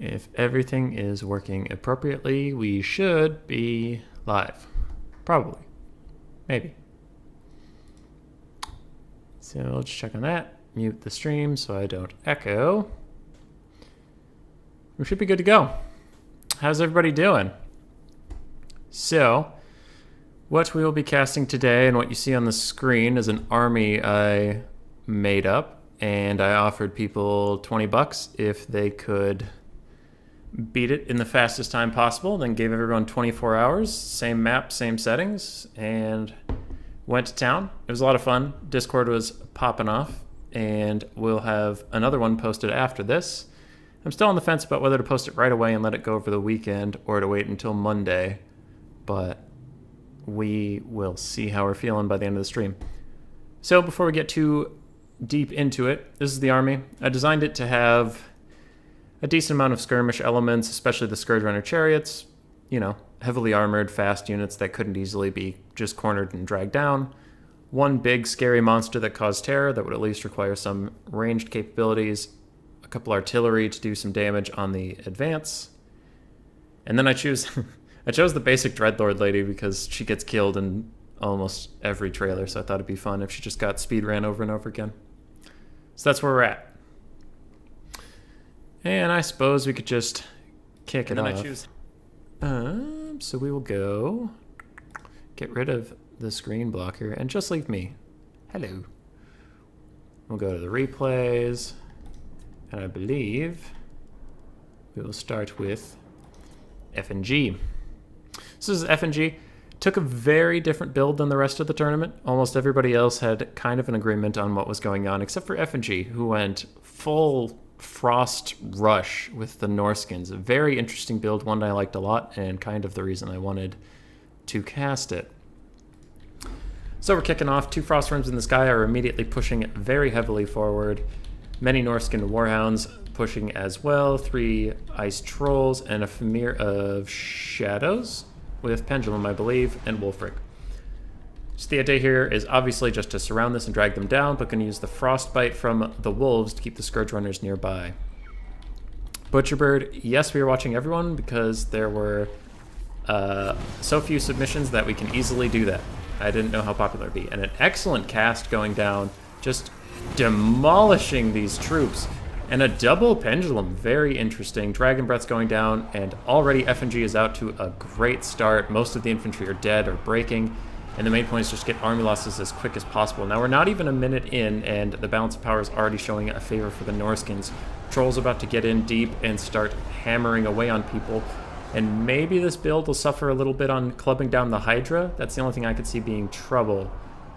If everything is working appropriately, we should be live. Probably. Maybe. So let's check on that. Mute the stream so I don't echo. We should be good to go. How's everybody doing? So, what we will be casting today and what you see on the screen is an army I made up, and I offered people $20 if they could beat it in the fastest time possible, then gave everyone 24 hours, same map, same settings, and went to town. It was a lot of fun. Discord was popping off, and we'll have another one posted after this. I'm still on the fence about whether to post it right away and let it go over the weekend or to wait until Monday, but we will see how we're feeling by the end of the stream. So before we get too deep into it, this is the army. I designed it to have a decent amount of skirmish elements, especially the Scourge Runner chariots, you know, heavily armored, fast units that couldn't easily be just cornered and dragged down. One big, scary monster that caused terror that would at least require some ranged capabilities, a couple artillery to do some damage on the advance. And then I chose the basic Dreadlord lady because she gets killed in almost every trailer, so I thought it'd be fun if she just got speedrun over and over again. So that's where we're at. And I suppose we could just kick it off. So we will go get rid of the screen blocker and just leave me. Hello. We'll go to the replays, and I believe we will start with F&G. So this is F&G. Took a very different build than the rest of the tournament. Almost everybody else had kind of an agreement on what was going on, except for F&G, who went full Frost Rush with the Norskins. A very interesting build, one I liked a lot, and kind of the reason I wanted to cast it. So we're kicking off. 2 Frost Worms in the sky are immediately pushing very heavily forward. Many Norskin Warhounds pushing as well. 3 Ice Trolls and a Famir of Shadows with Pendulum, I believe, and Wolfric. So the idea here is obviously just to surround this and drag them down, but going to use the Frostbite from the Wolves to keep the Scourge Runners nearby. Butcherbird, yes, we are watching everyone because there were so few submissions that we can easily do that. I didn't know how popular it'd be. And an excellent cast going down, just demolishing these troops. And a double Pendulum, very interesting. Dragon Breath's going down, and already F&G is out to a great start. Most of the infantry are dead or breaking. And the main point is just get army losses as quick as possible. Now we're not even a minute in, and the balance of power is already showing a favor for the Norskins. Troll's about to get in deep and start hammering away on people. And maybe this build will suffer a little bit on clubbing down the Hydra. That's the only thing I could see being trouble.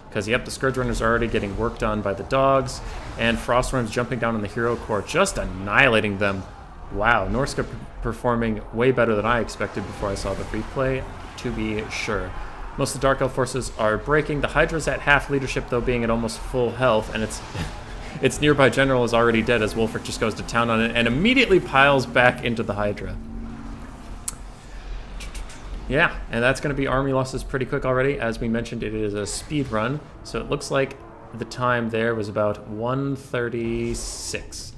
Because, yep, the Scourge Runners are already getting worked on by the dogs. And Frostworms jumping down on the Hero Core, just annihilating them. Wow, Norska performing way better than I expected before I saw the replay, to be sure. Most of the Dark Elf forces are breaking. The Hydra's at half leadership, though, being at almost full health, and its nearby general is already dead as Wolfric just goes to town on it and immediately piles back into the Hydra. Yeah, and that's going to be army losses pretty quick already. As we mentioned, it is a speed run, so it looks like the time there was about 1:36.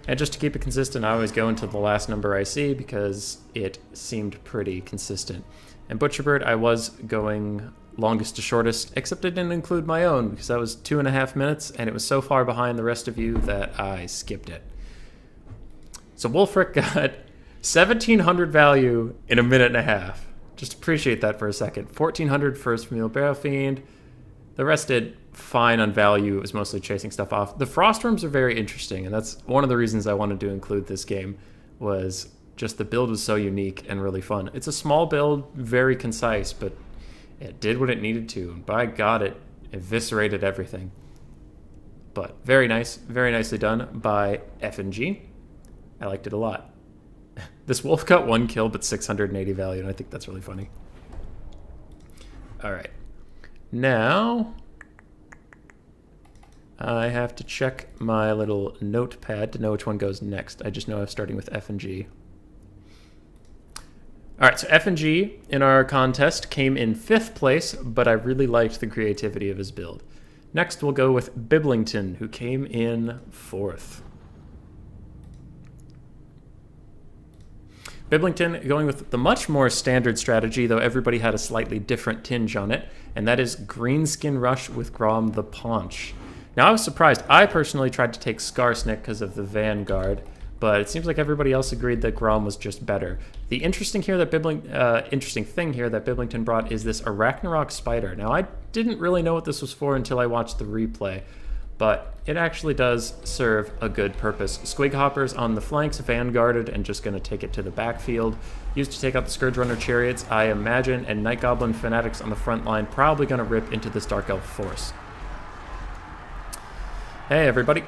And just to keep it consistent, I always go into the last number I see because it seemed pretty consistent. And Butcherbird, I was going longest to shortest, except I didn't include my own because that was 2.5 minutes, and it was so far behind the rest of you that I skipped it. So Wolfric got 1,700 value in a minute and a half. Just appreciate that for a second. 1,400 first Familial Barrow Fiend. The rest did fine on value. It was mostly chasing stuff off. The Frostworms are very interesting, and that's one of the reasons I wanted to include this game, was just the build was so unique and really fun. It's a small build, very concise, but it did what it needed to. And by God, it eviscerated everything. But very nice, very nicely done by F&G. I liked it a lot. This wolf got 1 kill, but 680 value, and I think that's really funny. All right. Now, I have to check my little notepad to know which one goes next. I just know I'm starting with F&G. All right, so F&G in our contest came in 5th place, but I really liked the creativity of his build. Next, we'll go with Biblington, who came in 4th. Biblington going with the much more standard strategy, though everybody had a slightly different tinge on it, and that is Greenskin Rush with Grom the Paunch. Now, I was surprised. I personally tried to take Skarsnik because of the Vanguard, but it seems like everybody else agreed that Grom was just better. The interesting thing here that Biblington brought is this Arachnarok Spider. Now, I didn't really know what this was for until I watched the replay, but it actually does serve a good purpose. Squig Hoppers on the flanks, vanguarded, and just going to take it to the backfield. Used to take out the Scourge Runner Chariots, I imagine, and Night Goblin Fanatics on the front line, probably going to rip into this Dark Elf force. Hey, everybody.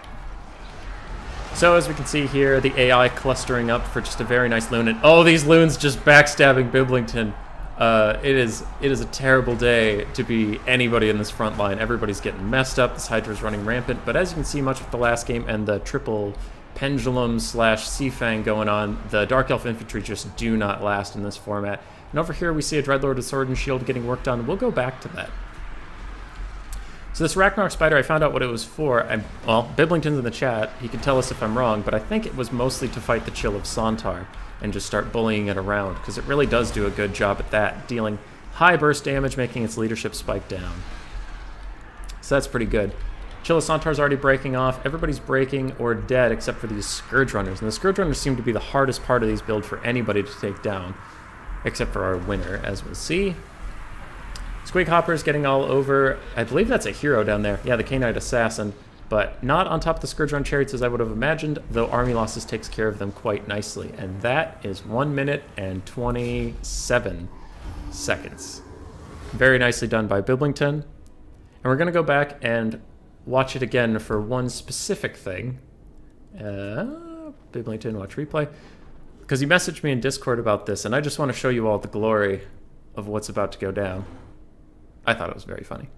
So, as we can see here, the AI clustering up for just a very nice loon. And, oh, these loons just backstabbing Biblington. It is a terrible day to be anybody in this front line. Everybody's getting messed up. This Hydra's running rampant. But as you can see, much of the last game and the triple pendulum / Seafang going on, the Dark Elf infantry just do not last in this format. And over here we see a Dreadlord with Sword and Shield getting worked on. We'll go back to that. So this Ragnarok Spider, I found out what it was for. Well, Biblington's in the chat. He can tell us if I'm wrong, but I think it was mostly to fight the Chill of Sontar and just start bullying it around, because it really does do a good job at that, dealing high burst damage, making its leadership spike down. So that's pretty good. Chill of Sontar's already breaking off. Everybody's breaking or dead except for these Scourge Runners. And the Scourge Runners seem to be the hardest part of these builds for anybody to take down, except for our winner, as we'll see. Squig Hopper's getting all over. I believe that's a hero down there. Yeah, the Canine Assassin. But not on top of the Scourge Run Chariots as I would have imagined, though Army Losses takes care of them quite nicely. And that is 1 minute and 27 seconds. Very nicely done by Biblington. And we're going to go back and watch it again for one specific thing. Biblington, watch replay. Because he messaged me in Discord about this, and I just want to show you all the glory of what's about to go down. I thought it was very funny.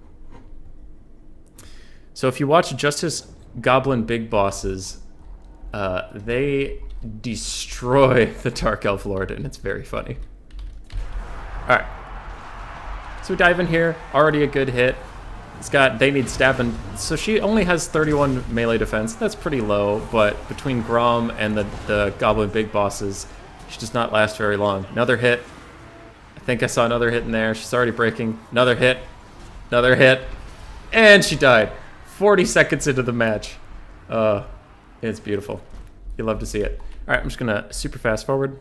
So if you watch just his Goblin Big Bosses, they destroy the Dark Elf Lord, and it's very funny. Alright. So we dive in here. Already a good hit. They need stabbing. So she only has 31 melee defense. That's pretty low, but between Grom and the Goblin Big Bosses, she does not last very long. Another hit. I think I saw another hit in there. She's already breaking. Another hit. Another hit. And she died. 40 seconds into the match. It's beautiful. You love to see it. Alright, I'm just going to super fast forward.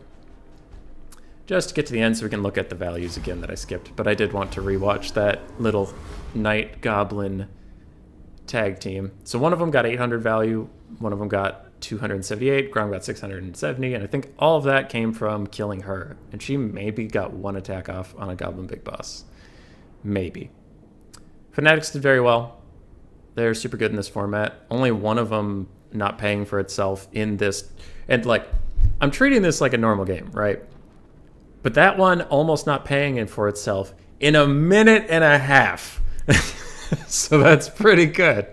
Just to get to the end so we can look at the values again that I skipped. But I did want to rewatch that little Knight Goblin tag team. So one of them got 800 value. One of them got 278. Grom got 670. And I think all of that came from killing her. And she maybe got one attack off on a Goblin Big Boss. Maybe. Fanatics did very well. They're super good in this format. Only one of them not paying for itself in this. And, like, I'm treating this like a normal game, right? But that one almost not paying for itself in a minute and a half. So that's pretty good.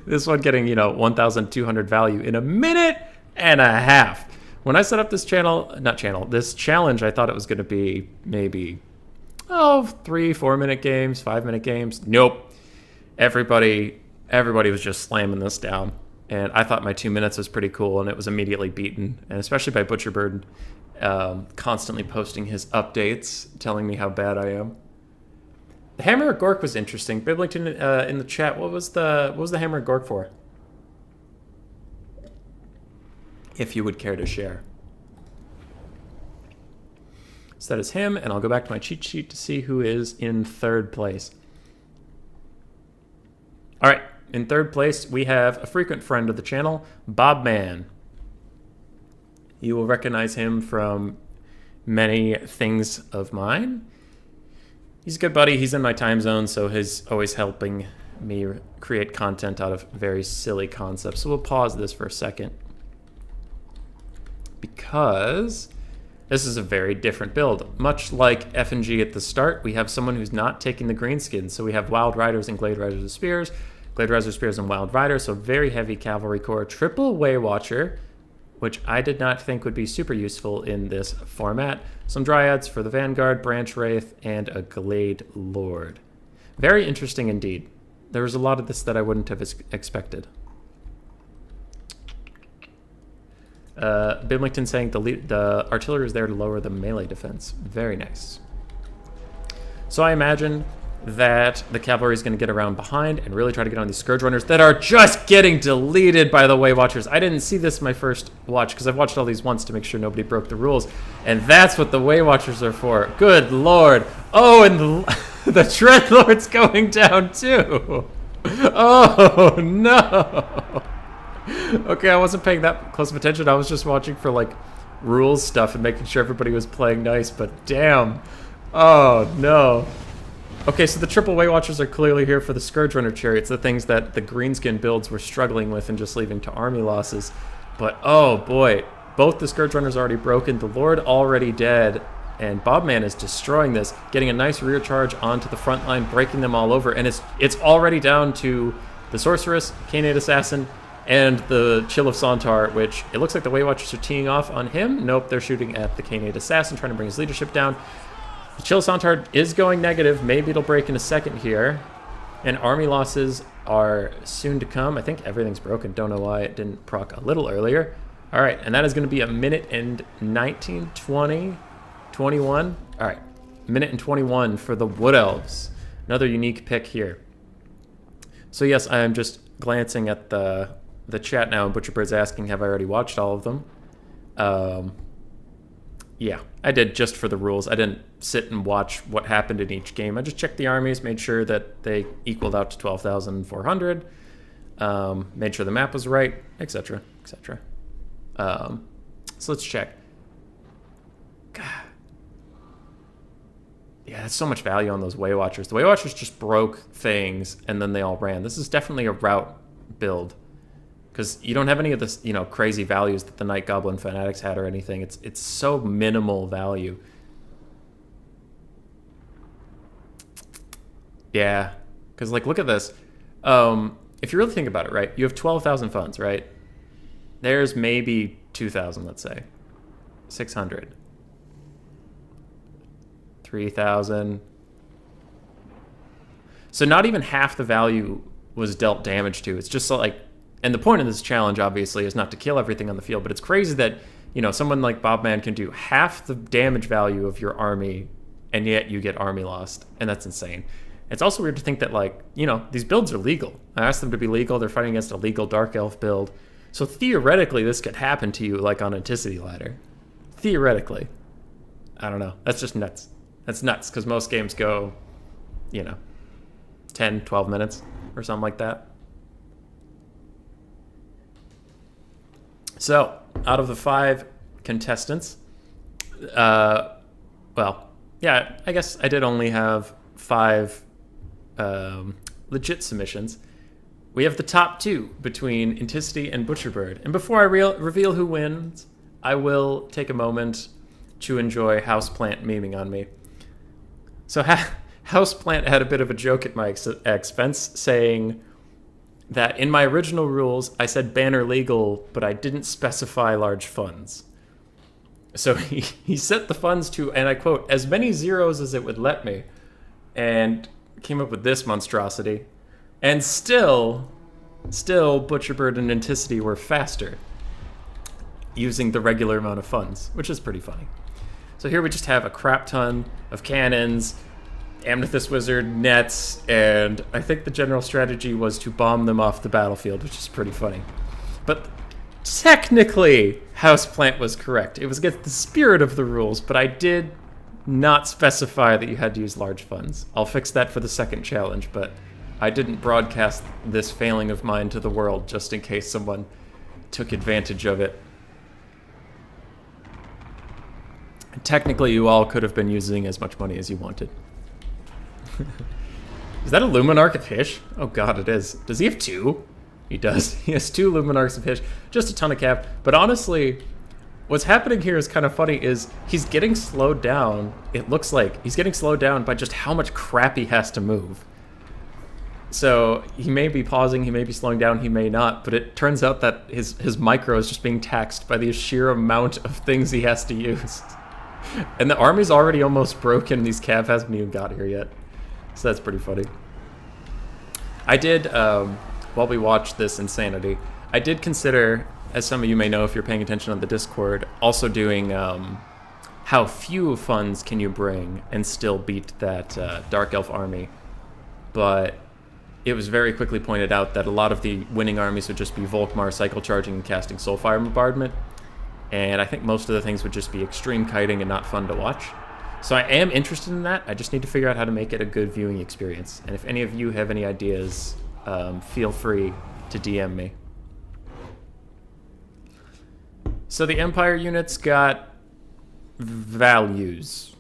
This one getting, 1,200 value in a minute and a half. When I set up this this challenge, I thought it was going to be maybe, 3-4 minute games, 5 minute games. Nope. Everybody was just slamming this down. And I thought my 2 minutes was pretty cool, and it was immediately beaten. And especially by Butcherbird, constantly posting his updates, telling me how bad I am. The Hammer of Gork was interesting. Biblington in the chat, what was the Hammer of Gork for? If you would care to share. So that is him, and I'll go back to my cheat sheet to see who is in third place. All right, in third place, we have a frequent friend of the channel, Bobman. You will recognize him from many things of mine. He's a good buddy. He's in my time zone, so he's always helping me create content out of very silly concepts. So we'll pause this for a second, because this is a very different build. Much like F&G at the start, we have someone who's not taking the greenskin. So we have Wild Riders and Glade Riders with Spears, Glade Riders with Spears and Wild Riders, so very heavy cavalry corps. Triple Way Watcher, which I did not think would be super useful in this format. Some Dryads for the Vanguard, Branch Wraith, and a Glade Lord. Very interesting indeed. There was a lot of this that I wouldn't have expected. Bimlington saying the artillery is there to lower the melee defense. Very nice. So I imagine that the cavalry is going to get around behind and really try to get on these Scourge Runners that are just getting deleted by the Way Watchers. I didn't see this my first watch because I've watched all these once to make sure nobody broke the rules. And that's what the Way Watchers are for. Good Lord. Oh, and the Dreadlord's going down too. Oh, no. Okay, I wasn't paying that close of attention. I was just watching for, like, rules stuff and making sure everybody was playing nice, but damn. Oh, no. Okay, so the triple Way Watchers are clearly here for the Scourge Runner Chariots, the things that the Greenskin builds were struggling with and just leaving to army losses. But, oh, boy. Both the Scourge Runners already broken, the Lord already dead, and Bobman is destroying this, getting a nice rear charge onto the front line, breaking them all over, and it's already down to the Sorceress, Canate Assassin, and the Chill of Sontar, which it looks like the Way Watchers are teeing off on him. Nope, they're shooting at the Canate Assassin, trying to bring his leadership down. The Chill of Sontar is going negative. Maybe it'll break in a second here. And army losses are soon to come. I think everything's broken. Don't know why it didn't proc a little earlier. All right, and that is going to be a minute and 19, 20, 21. All right, minute and 21 for the Wood Elves. Another unique pick here. So yes, I am just glancing at the chat now, and Butcherbird's asking, have I already watched all of them? Yeah, I did just for the rules. I didn't sit and watch what happened in each game. I just checked the armies, made sure that they equaled out to 12,400, made sure the map was right, etc., etc. So let's check. God. Yeah, that's so much value on those Way Watchers. The Way Watchers just broke things, and then they all ran. This is definitely a route build. Because you don't have any of this, you know, crazy values that the Night Goblin Fanatics had or anything. It's so minimal value. Yeah, because like look at this. If you really think about it, right? You have 12,000 funds, right? There's maybe 2,000, let's say, 600, 3,000. So not even half the value was dealt damage to. It's just so, like. And the point of this challenge, obviously, is not to kill everything on the field, but it's crazy that, you know, someone like Bobman can do half the damage value of your army, and yet you get army lost, and that's insane. It's also weird to think that, like, you know, these builds are legal. I asked them to be legal. They're fighting against a legal Dark Elf build. So theoretically, this could happen to you, like, on Antiquity Ladder. Theoretically. I don't know. That's just nuts. That's nuts, because most games go, you know, 10, 12 minutes or something like that. So, out of the 5 contestants, well, yeah, I guess I did only have 5 legit submissions. We have the top 2 between Inticity and Butcherbird. And before I reveal who wins, I will take a moment to enjoy Houseplant memeing on me. So Houseplant had a bit of a joke at my expense, saying that in my original rules, I said banner legal, but I didn't specify large funds. So he set the funds to, and I quote, as many zeros as it would let me, and came up with this monstrosity. And still, Butcherbird and Anticity were faster, using the regular amount of funds, which is pretty funny. So here we just have a crap ton of cannons, Amethyst Wizard, nets, and I think the general strategy was to bomb them off the battlefield, which is pretty funny. But technically, Houseplant was correct. It was against the spirit of the rules, but I did not specify that you had to use large funds. I'll fix that for the second challenge, but I didn't broadcast this failing of mine to the world just in case someone took advantage of it. Technically, you all could have been using as much money as you wanted. Is that a Luminarch of Hysh? Oh god, it is. Does he have 2? He does. He has 2 Luminarchs of Hysh. Just a ton of cap. But honestly, what's happening here is kind of funny is he's getting slowed down. It looks like he's getting slowed down by just how much crap he has to move. So he may be pausing, he may be slowing down, he may not, but it turns out that his micro is just being taxed by the sheer amount of things he has to use. And the army's already almost broken, these cav hasn't even got here yet. So that's pretty funny. I did, while we watched this insanity, I did consider as some of you may know if you're paying attention on the Discord, also doing how few funds can you bring and still beat that Dark Elf army. But it was very quickly pointed out that a lot of the winning armies would just be Volkmar cycle charging and casting Soulfire Bombardment. And I think most of the things would just be extreme kiting and not fun to watch. So I am interested in that. I just need to figure out how to make it a good viewing experience. And if any of you have any ideas, feel free to DM me. So the Empire units got values.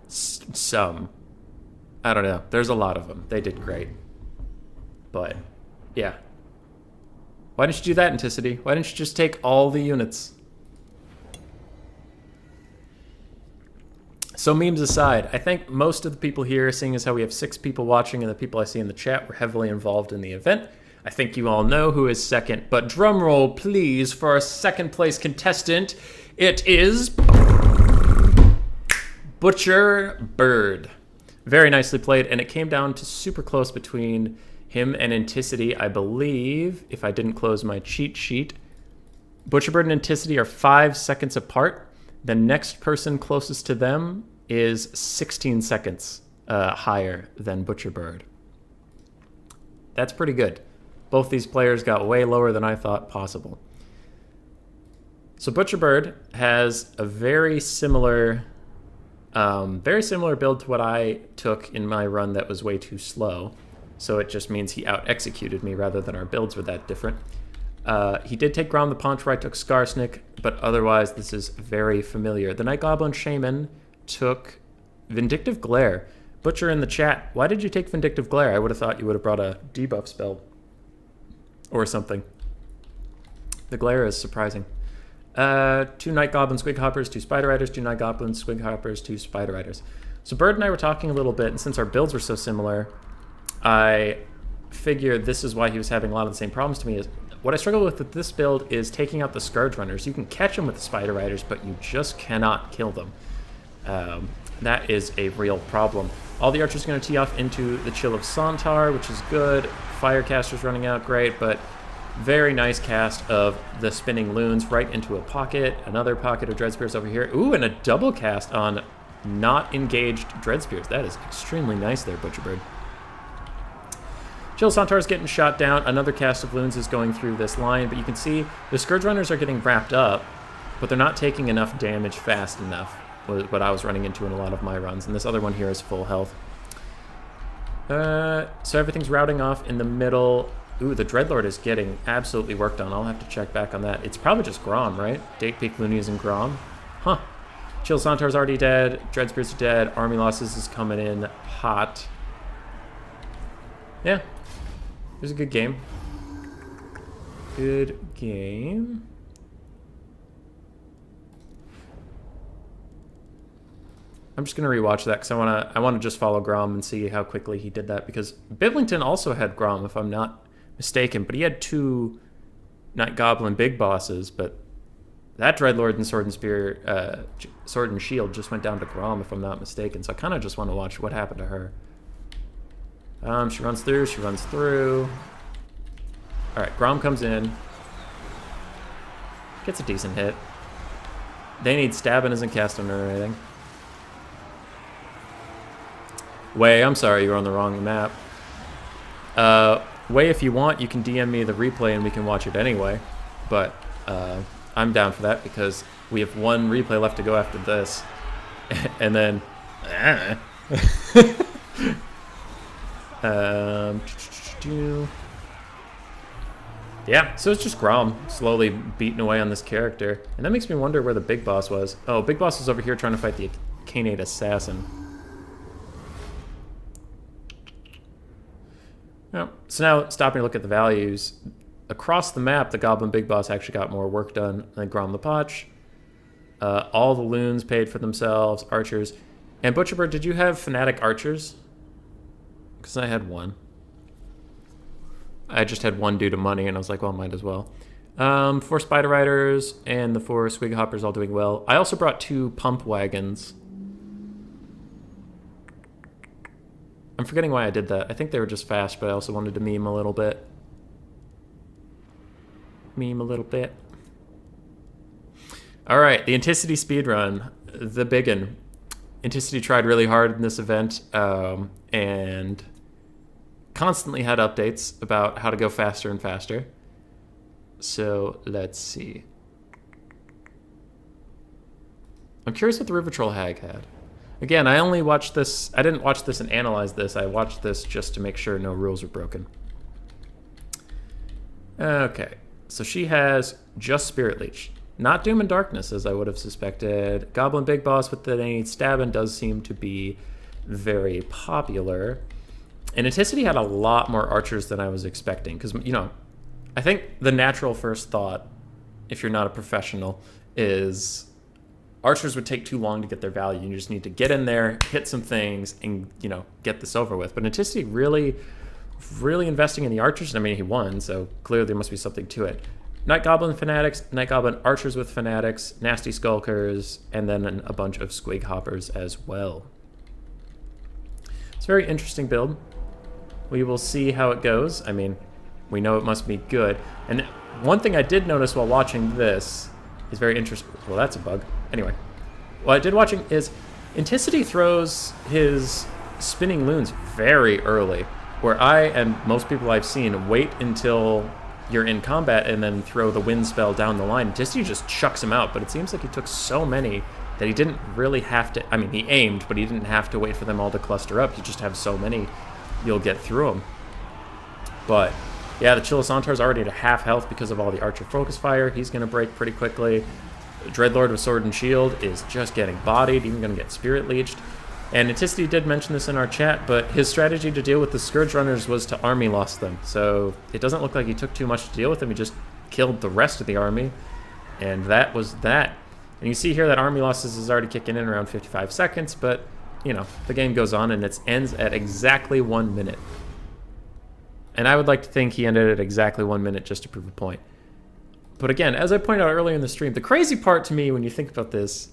Some. I don't know. There's a lot of them. They did great. But, yeah. Why didn't you do that, Anticity? Why didn't you just take all the units? So memes aside, I think most of the people here, seeing as how we have 6 people watching and the people I see in the chat were heavily involved in the event, I think you all know who is second. But drum roll, please, for our second place contestant. It is Butcher Bird. Very nicely played, and it came down to super close between him and Anticity, I believe, if I didn't close my cheat sheet. Butcherbird and Anticity are 5 seconds apart. The next person closest to them is 16 seconds higher than Butcherbird. That's pretty good. Both these players got way lower than I thought possible. So Butcherbird has a very similar build to what I took in my run that was way too slow. So it just means he out-executed me rather than our builds were that different. He did take Grom the Paunch where I took Skarsnik, but otherwise this is very familiar. The Night Goblin Shaman took Vindictive Glare. Butcher in the chat, why did you take Vindictive Glare? I would have thought you would have brought a debuff spell or something. The Glare is surprising. 2 Night Goblin Squig Hoppers, 2 Spider Riders, 2 Night Goblin Squig Hoppers, 2 Spider Riders. So Bird and I were talking a little bit, and since our builds were so similar, I figured this is why he was having a lot of the same problems to me. Is what I struggle with this build is taking out the Scourge Runners. You can catch them with the Spider Riders, but you just cannot kill them. That is a real problem. All the archers are going to tee off into the Chill of Sontar, which is good. Firecaster's running out, great, but very nice cast of the Spinning Loons right into a pocket. Another pocket of Dread Spears over here. Ooh, and a double cast on not engaged Dread Spears. That is extremely nice there, Butcherbird. Chill Sontar is getting shot down. Another cast of Loons is going through this line, but you can see the Scourge Runners are getting wrapped up, but they're not taking enough damage fast enough, was what I was running into in a lot of my runs. And this other one here is full health. So everything's routing off in the middle. Ooh, the Dreadlord is getting absolutely worked on. I'll have to check back on that. It's probably just Grom, right? Date Peak Loonies and Grom. Huh. Chill Sontar's already dead. Dread Spears are dead. Army Losses is coming in hot. Yeah. It was a good game. Good game. I'm just gonna rewatch that because I wanna just follow Grom and see how quickly he did that, because Biblington also had Grom, if I'm not mistaken, but he had 2 Night Goblin big bosses, but that Dreadlord and Sword and Spear, Sword and Shield just went down to Grom, if I'm not mistaken. So I kind of just want to watch what happened to her. She runs through, she runs through. All right, Grom comes in. Gets a decent hit. They need stabbing isn't cast on her or anything. Way, I'm sorry, you were on the wrong map. Way, if you want, you can DM me the replay and we can watch it anyway. But I'm down for that because we have 1 replay left to go after this. And then... yeah, so it's just Grom slowly beating away on this character. And that makes me wonder where the big boss was. Oh, big boss is over here trying to fight the Canate Assassin. Yeah. So now, stopping to look at the values. Across the map, the Goblin Big Boss actually got more work done than Grom the Potch. All the Loons paid for themselves, Archers. And Butcherbird, did you have Fanatic Archers? Because I had 1. I just had 1 due to money, and I was like, well, might as well. 4 Spider Riders and the 4 Squig Hoppers all doing well. I also brought 2 Pump Wagons. I'm forgetting why I did that. I think they were just fast, but I also wanted to meme a little bit. meme a little bit. All right, the Anticity speedrun, the biggin. Anticity tried really hard in this event and constantly had updates about how to go faster and faster. So let's see. I'm curious what the River Troll Hag had. Again, I only watched this. I didn't watch this and analyze this. I watched this just to make sure no rules were broken. Okay, so she has just Spirit Leech. Not Doom and Darkness, as I would have suspected. Goblin Big Boss with the innate stabbing does seem to be very popular. And Anticity had a lot more archers than I was expecting. Because, you know, I think the natural first thought, if you're not a professional, is archers would take too long to get their value. You just need to get in there, hit some things, and, you know, get this over with. But Anticity really investing in the archers. I mean, he won, so clearly there must be something to it. Night Goblin Fanatics, Night Goblin Archers with Fanatics, Nasty Skulkers, and then a bunch of Squig Hoppers as well. It's a very interesting build. We will see how it goes. I mean, we know it must be good. And one thing I did notice while watching this is very interesting. Well, that's a bug. Anyway, what I did watching is Anticity throws his spinning loons very early, where I and most people I've seen wait until you're in combat and then throw the wind spell down the line. Anticity just chucks him out, but it seems like he took so many that he didn't really have to. I mean, he aimed, but he didn't have to wait for them all to cluster up. You just have so many, you'll get through them. But yeah, the Chilisantar's already at a half health because of all the Archer focus fire. He's going to break pretty quickly. Dreadlord with Sword and Shield is just getting bodied, even going to get Spirit Leeched. And Anticity did mention this in our chat, but his strategy to deal with the Scourge Runners was to army lost them. So it doesn't look like he took too much to deal with them. He just killed the rest of the army, and that was that. And you see here that army losses is already kicking in around 55 seconds, but, you know, the game goes on, and it ends at exactly 1 minute. And I would like to think he ended at exactly 1 minute just to prove a point. But again, as I pointed out earlier in the stream, the crazy part to me when you think about this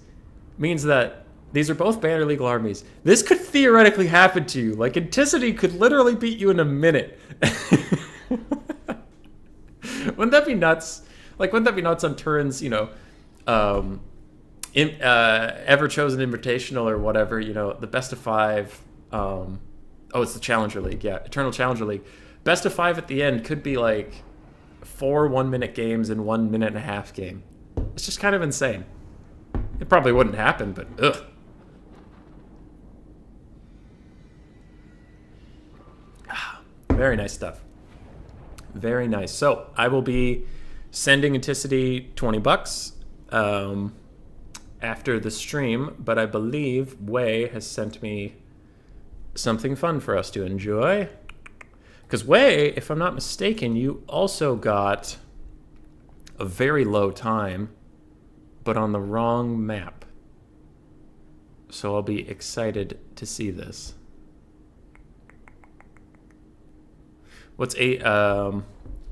means that these are both banner legal armies. This could theoretically happen to you. Like, Anticity could literally beat you in a minute. Wouldn't that be nuts? Like, wouldn't that be nuts on Turin's, you know, Ever Chosen Invitational or whatever, you know, the best of 5. Oh, it's the Challenger League. Yeah, Eternal Challenger League. Best of 5 at the end could be like 4 1-minute games and 1 minute and a half game. It's just kind of insane. It probably wouldn't happen, but ugh. Very nice stuff. Very nice. So I will be sending Anticity $20 after the stream, but I believe Wei has sent me something fun for us to enjoy. Because Wei, if I'm not mistaken, you also got a very low time, but on the wrong map. So I'll be excited to see this. What's the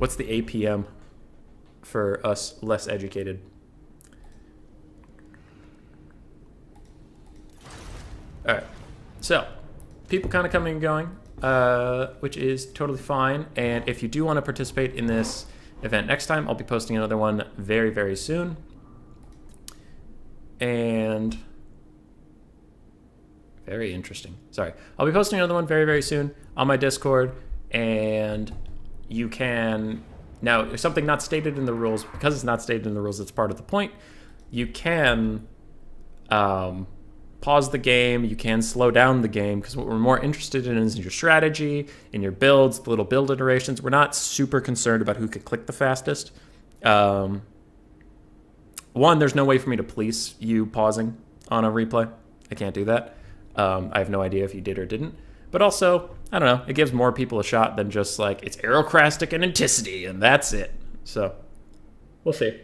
APM for us less educated? All right, so people kind of coming and going, which is totally fine. And if you do want to participate in this event next time, I'll be posting another one very, very soon. And very interesting. Sorry, I'll be posting another one very, very soon on my Discord. And you can, now, if something not stated in the rules, because it's not stated in the rules, it's part of the point, you can pause the game, you can slow down the game, because what we're more interested in is your strategy, in your builds, the little build iterations. We're not super concerned about who could click the fastest. One, there's no way for me to police you pausing on a replay. I can't do that. I have no idea if you did or didn't. But also, I don't know, it gives more people a shot than just like, it's Aerocrastic and Anticity, and that's it. So, we'll see.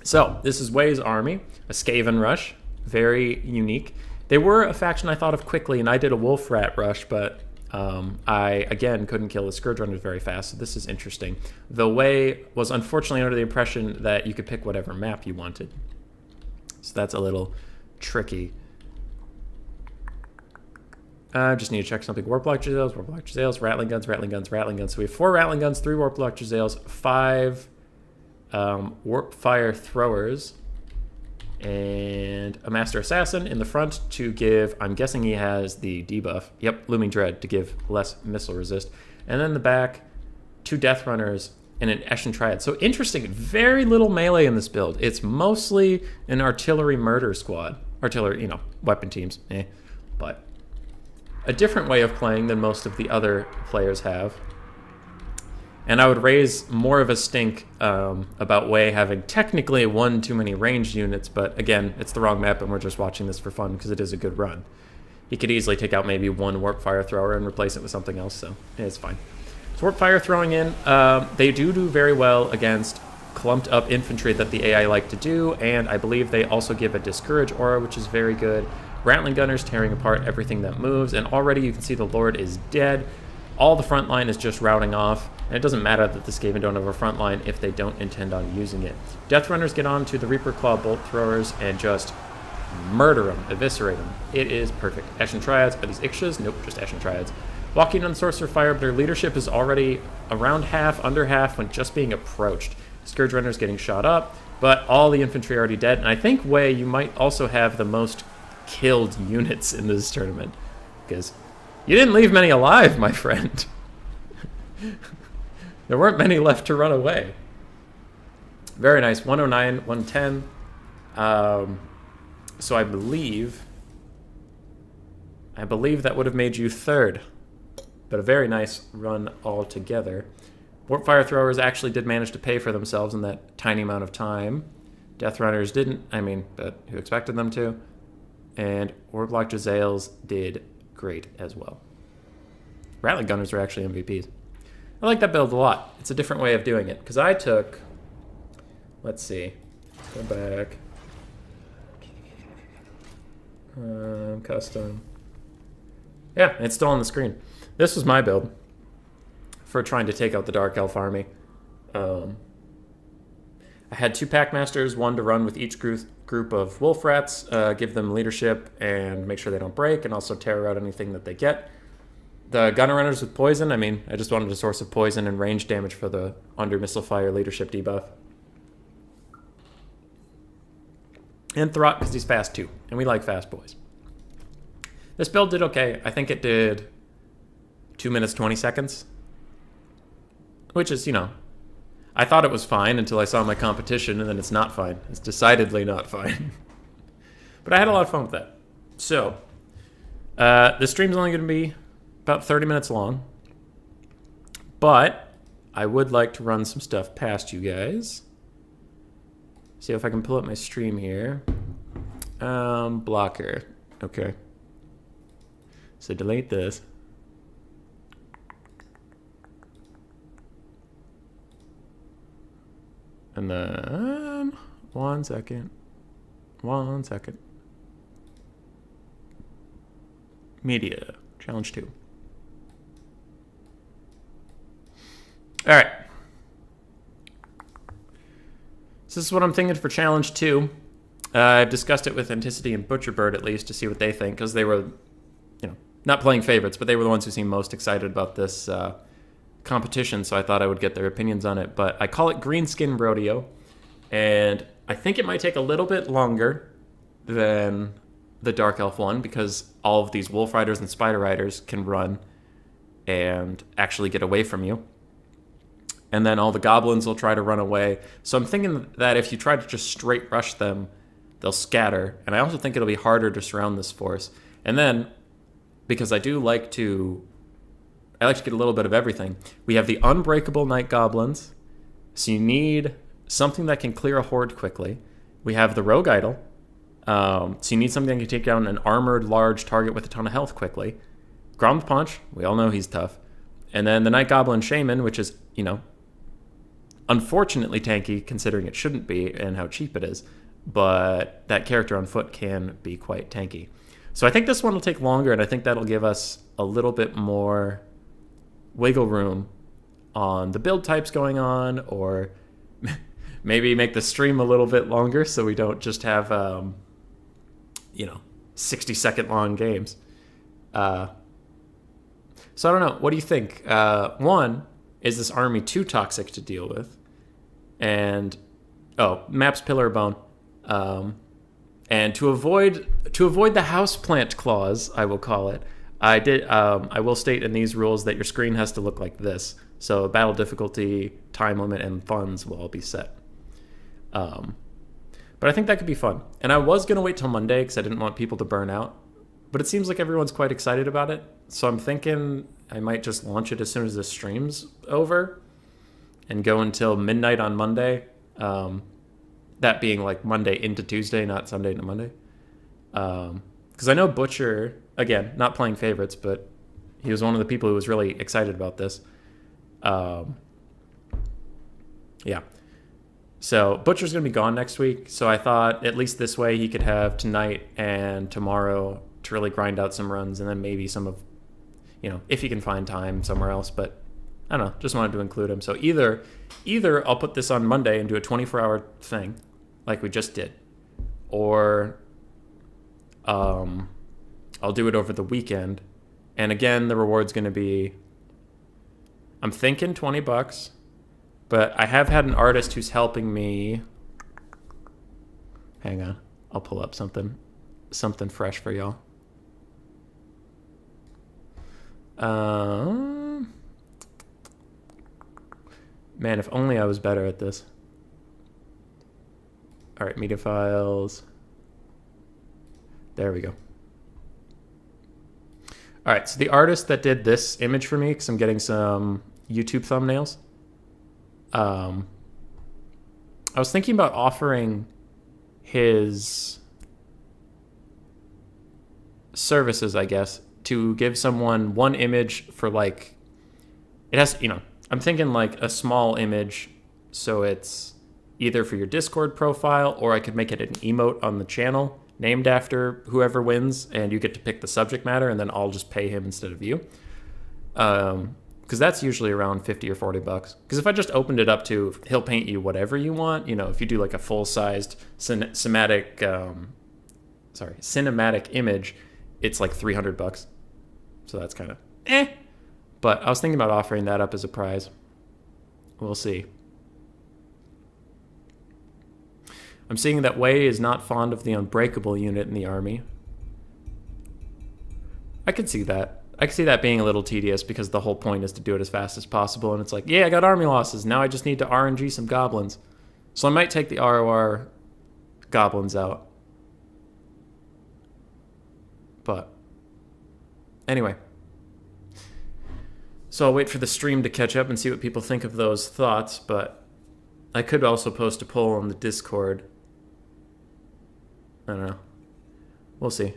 So, this is Wei's army, a Skaven rush, very unique. They were a faction I thought of quickly, and I did a Wolf Rat rush, but I, again, couldn't kill the Scourge Runners very fast, so this is interesting. Though Wei was unfortunately under the impression that you could pick whatever map you wanted. So that's a little tricky. Just need to check something. Warp Lock Jazales, Rattling Guns. So we have 4 Rattling Guns, 3 Warp Lock Jazales, 5 Warp Fire Throwers, and a Master Assassin in the front to give, I'm guessing he has the debuff. Yep, Looming Dread to give less missile resist. And then in the back, 2 Death Runners and an Eshin Triad. So interesting, very little melee in this build. It's mostly an artillery murder squad. Artillery, weapon teams, but a different way of playing than most of the other players have. And I would raise more of a stink about Wei having technically 1 too many ranged units, but again, it's the wrong map and we're just watching this for fun because it is a good run. He could easily take out maybe 1 Warp Fire Thrower and replace it with something else, so it's fine. So Warp Fire throwing in, they do very well against clumped up infantry that the AI like to do, and I believe they also give a Discourage aura, which is very good. Rattling Gunners tearing apart everything that moves, and already you can see the Lord is dead. All the front line is just routing off, and it doesn't matter that the Skaven don't have a front line if they don't intend on using it. Death Runners get on to the Reaper Claw Bolt Throwers and just murder them, eviscerate them. It is perfect. Eshin Triads, are these Ikshas? Nope, just Eshin Triads. Walking on Sorcerer Fire, but their leadership is already around half, under half, when just being approached. Scourge Runners getting shot up, but all the infantry are already dead, and I think, Wei, you might also have the most killed units in this tournament, because you didn't leave many alive, my friend. There weren't many left to run away. Very nice. 109, 110. So I believe that would have made you 3rd. But a very nice run altogether. Warp Fire Throwers actually did manage to pay for themselves in that tiny amount of time. Death Runners didn't, but who expected them to? And Warp Lock Jazales did great as well. Rattling Gunners are actually MVPs. I like that build a lot. It's a different way of doing it. Because I took, let's see, go back. Custom. Yeah, it's still on the screen. This was my build for trying to take out the Dark Elf army. I had 2 Packmasters, 1 to run with each group of Wolf Rats, give them leadership and make sure they don't break, and also tear out anything that they get. The Gunner Runners with Poison, I just wanted a source of poison and range damage for the under Missile Fire leadership debuff. And Throt, because he's fast too, and we like fast boys. This build did okay. I think it did 2 minutes, 20 seconds. Which is, I thought it was fine until I saw my competition, and then it's not fine. It's decidedly not fine. But I had a lot of fun with that. So, the stream's only going to be about 30 minutes long. But I would like to run some stuff past you guys. See if I can pull up my stream here. Blocker. Okay. So delete this. And then, one second. Media, challenge 2. All right. So this is what I'm thinking for challenge 2. I've discussed it with Anticity and Butcherbird at least to see what they think, because they were, not playing favorites, but they were the ones who seemed most excited about this competition, so I thought I would get their opinions on it. But I call it Greenskin Rodeo, and I think it might take a little bit longer than the Dark Elf one, because all of these Wolf Riders and Spider Riders can run and actually get away from you. And then all the Goblins will try to run away. So I'm thinking that if you try to just straight rush them, they'll scatter. And I also think it'll be harder to surround this force. And then, because I like to get a little bit of everything, we have the Unbreakable Night Goblins. So you need something that can clear a horde quickly. We have the Rogue Idol. So you need something that can take down an armored large target with a ton of health quickly. Grommed Punch, we all know he's tough. And then the Night Goblin Shaman, which is, unfortunately tanky, considering it shouldn't be and how cheap it is. But that character on foot can be quite tanky. So I think this one will take longer, and I think that'll give us a little bit more wiggle room on the build types going on, or maybe make the stream a little bit longer so we don't just have, 60-second long games. So I don't know. What do you think? One, is this army too toxic to deal with? And maps pillar bone. And to avoid the houseplant clause, I will call it. I will state in these rules that your screen has to look like this. So battle difficulty, time limit, and funds will all be set. But I think that could be fun. And I was gonna wait till Monday because I didn't want people to burn out. But it seems like everyone's quite excited about it. So I'm thinking I might just launch it as soon as the stream's over and go until midnight on Monday. That being like Monday into Tuesday, not Sunday into Monday. Because I know Butcher, again, not playing favorites, but he was one of the people who was really excited about this. Yeah. So Butcher's going to be gone next week. So I thought at least this way he could have tonight and tomorrow to really grind out some runs, and then maybe some of, if he can find time somewhere else. But I don't know, just wanted to include him. So either I'll put this on Monday and do a 24-hour thing like we just did, or I'll do it over the weekend. And again, the reward's going to be, I'm thinking $20, but I have had an artist who's helping me. Hang on, I'll pull up something fresh for y'all. Man, if only I was better at this. All right, media files. There we go. All right, so the artist that did this image for me, because I'm getting some YouTube thumbnails, I was thinking about offering his services, I guess, to give someone one image for like, it has, I'm thinking like a small image, so it's either for your Discord profile, or I could make it an emote on the channel named after whoever wins, and you get to pick the subject matter, and then I'll just pay him instead of you. Because that's usually around $50 or $40. Because if I just opened it up to, he'll paint you whatever you want, if you do like a full-sized cinematic image, it's like $300. So that's kind of But I was thinking about offering that up as a prize. We'll see. I'm seeing that Wei is not fond of the Unbreakable unit in the army. I could see that. I could see that being a little tedious because the whole point is to do it as fast as possible. And it's like, yeah, I got army losses. Now I just need to RNG some goblins. So I might take the ROR goblins out. But anyway. So I'll wait for the stream to catch up and see what people think of those thoughts. But I could also post a poll on the Discord. I don't know. We'll see.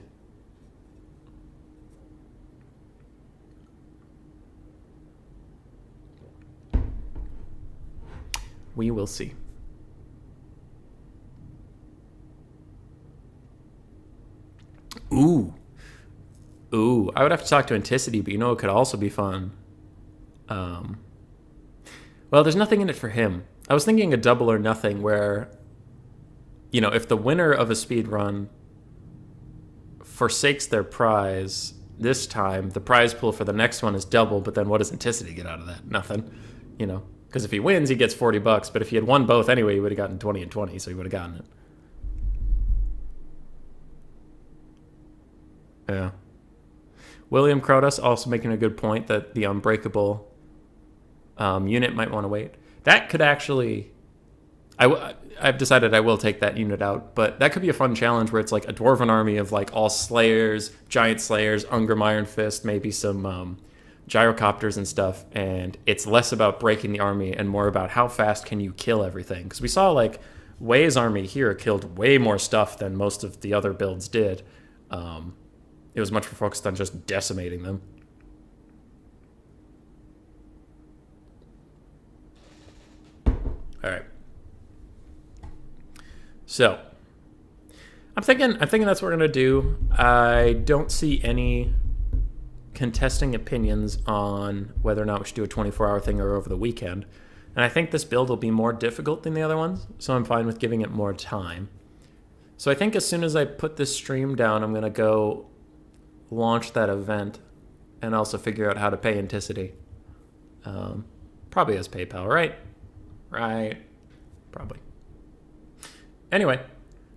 We will see. Ooh. I would have to talk to Anticity, but it could also be fun. Well, there's nothing in it for him. I was thinking a double or nothing where, if the winner of a speed run forsakes their prize this time, the prize pool for the next one is double, but then what does Anticity get out of that? Nothing, Because if he wins, he gets $40, but if he had won both anyway, he would have gotten 20 and 20, so he would have gotten it. Yeah. William Crotus also making a good point that the Unbreakable unit might want to wait. That could actually... I've decided I will take that unit out, but that could be a fun challenge where it's like a Dwarven army of like all Slayers, Giant Slayers, Ungrim Iron Fist, maybe some gyrocopters and stuff, and it's less about breaking the army and more about how fast can you kill everything. Because we saw like Wei's army here killed way more stuff than most of the other builds did. It was much more focused on just decimating them. All right. So, I'm thinking that's what we're gonna do. I don't see any contesting opinions on whether or not we should do a 24-hour thing or over the weekend. And I think this build will be more difficult than the other ones, so I'm fine with giving it more time. So I think as soon as I put this stream down, I'm gonna go launch that event and also figure out how to pay Anticity. Probably as PayPal, right? Right. Probably. Anyway,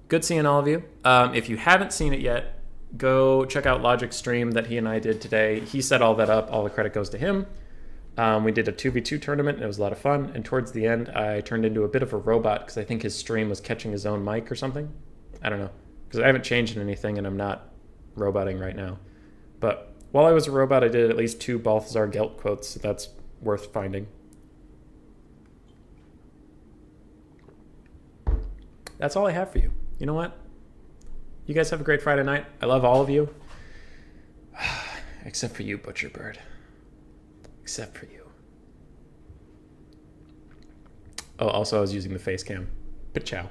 good seeing all of you. If you haven't seen it yet, go check out Logic's stream that he and I did today. He set all that up. All the credit goes to him. We did a 2v2 tournament, and it was a lot of fun. And towards the end, I turned into a bit of a robot because I think his stream was catching his own mic or something. I don't know. Because I haven't changed anything, and I'm not roboting right now. But while I was a robot, I did at least 2 Balthazar Gelt quotes, so that's worth finding. That's all I have for you. You know what? You guys have a great Friday night. I love all of you. Except for you, Butcher Bird. Except for you. Oh, also I was using the face cam. But ciao.